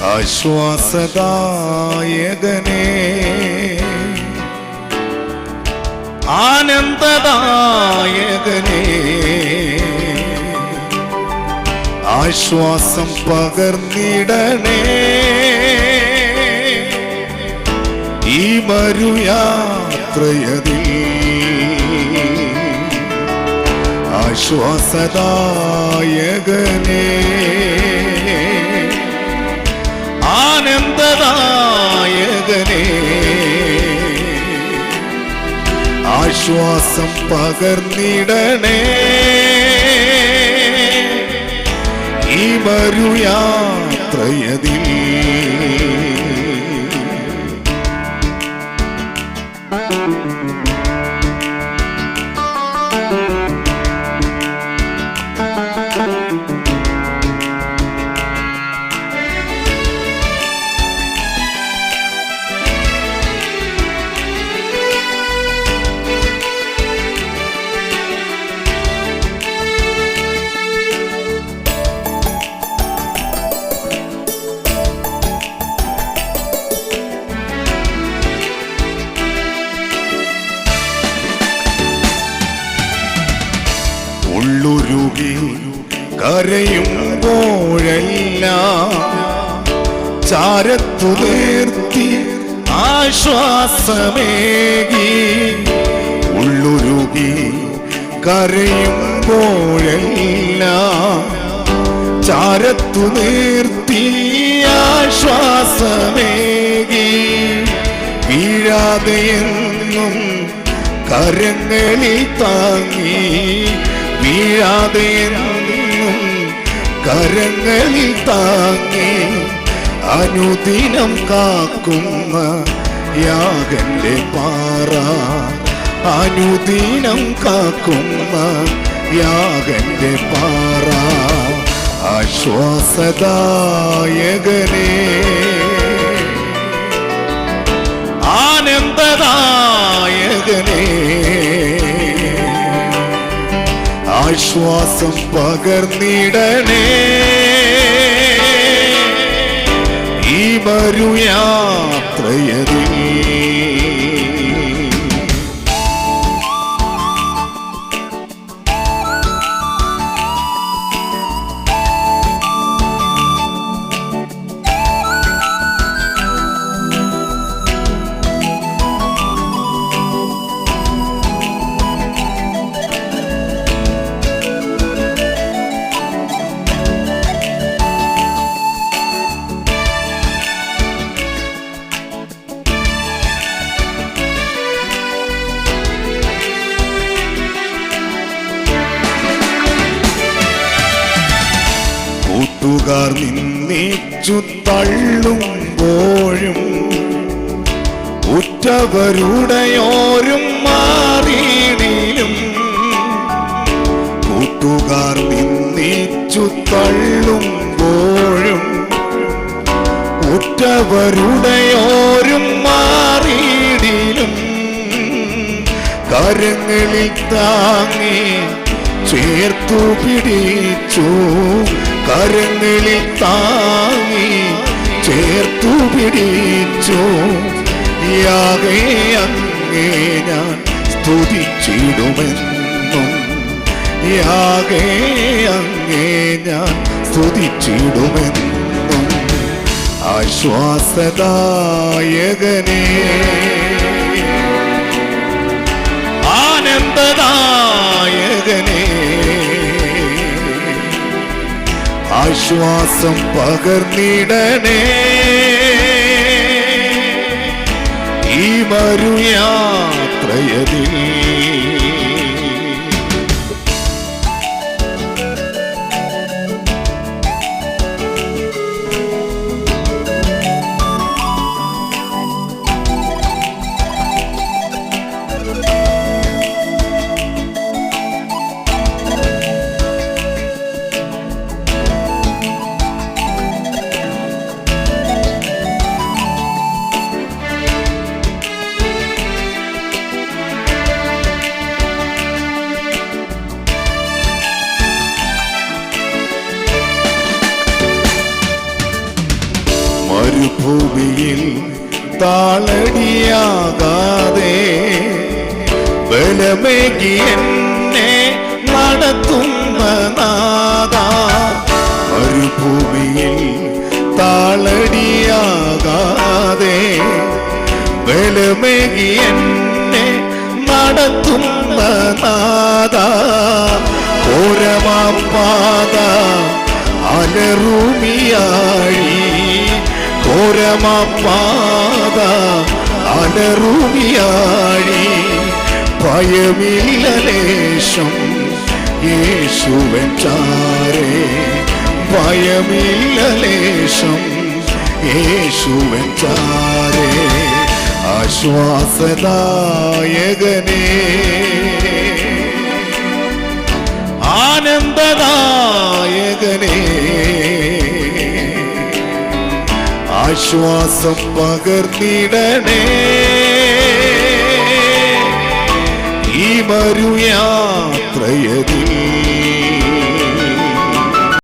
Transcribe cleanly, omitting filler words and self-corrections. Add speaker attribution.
Speaker 1: ആശ്വാസദായകനേ, ആനന്ദദായകനേ, ആശ്വാസം പകർന്നിടണേ. ഈ മരുയാത്രയതിൽ ആശ്വാസദായകനേ, ആനന്ദദായകനേ, ആശ്വാസം പകർന്നിടണേ. ഈ മരുയാത്രയതിൽ ഉള്ളുരുകി കരയുമ്പോഴെല്ലാം ചാരത്തു നിർത്തി ആശ്വാസമേകി. ഉള്ളുരുകി കരയുമ്പോഴെല്ലാം ചാരത്തു നിർത്തി ആശ്വാസമേകി. വീഴാതെയെന്നും കരങ്ങളിൽ താങ്ങി, വീഴാതെയെന്നും കരങ്ങളിൽ താങ്ങി, അനുദിനം കാക്കുന്ന യാഗന്റെ പാറ, അനുദിനം കാക്കുന്ന യാഗന്റെ പാറ. ആശ്വാസദായകനേ, ആനന്ദദായകനേ, ആശ്വാസം പകർന്നിടണേ. ഈ മരുയാത്രയതിൽ കൂട്ടുകാർ നിന്നിച്ചു തള്ളുമ്പോഴും ഉറ്റവരുടെയോരും മാറിയിടിലും, കൂട്ടുകാർ നിന്നിച്ചു തള്ളുമ്പോഴും ഉറ്റവരുടെയോരും മാറിയിടിലും, കരങ്ങളിൽ താങ്ങി ചേർത്തു പിടിച്ചു, കരങ്ങളിൽ താങ്ങി ചേർത്തു പിടിച്ചു. യാഗേ അങ്ങേ ഞാൻ സ്തുതിച്ചിടുമെന്നും, യാഗേ അങ്ങേ ഞാൻ സ്തുതിച്ചിടുമെന്നും. ആശ്വാസദായകനേ, ആനന്ദദായകനേ, ആശ്വാസം പകർന്നിടണേ. ഈ മരുയാത്രയതിൽ മരുഭൂമിയിൽ താളടിയാകാതെ ബലമേകി എന്നെ നടത്തുന്ന നാഥാ. മരുഭൂമിയിൽ താളടിയാകാതെ ബലമേകി എന്നെ നടത്തുന്ന നാഥാ. ഓരമാപ്പാത അലറുമിയാഴി, ഓരമാപ്പാത അലറുമിയാഴി. ഭയമില്ല ലേശം യേശുവൻ ചാരേ, ഭയമില്ല ലേശം യേശുവൻ ചാരേ. ആശ്വാസദായകനേ, ആനന്ദദായകനേ, ആശ്വാസം പകർന്നിടണേ. ഈ മരുയാത്രയതി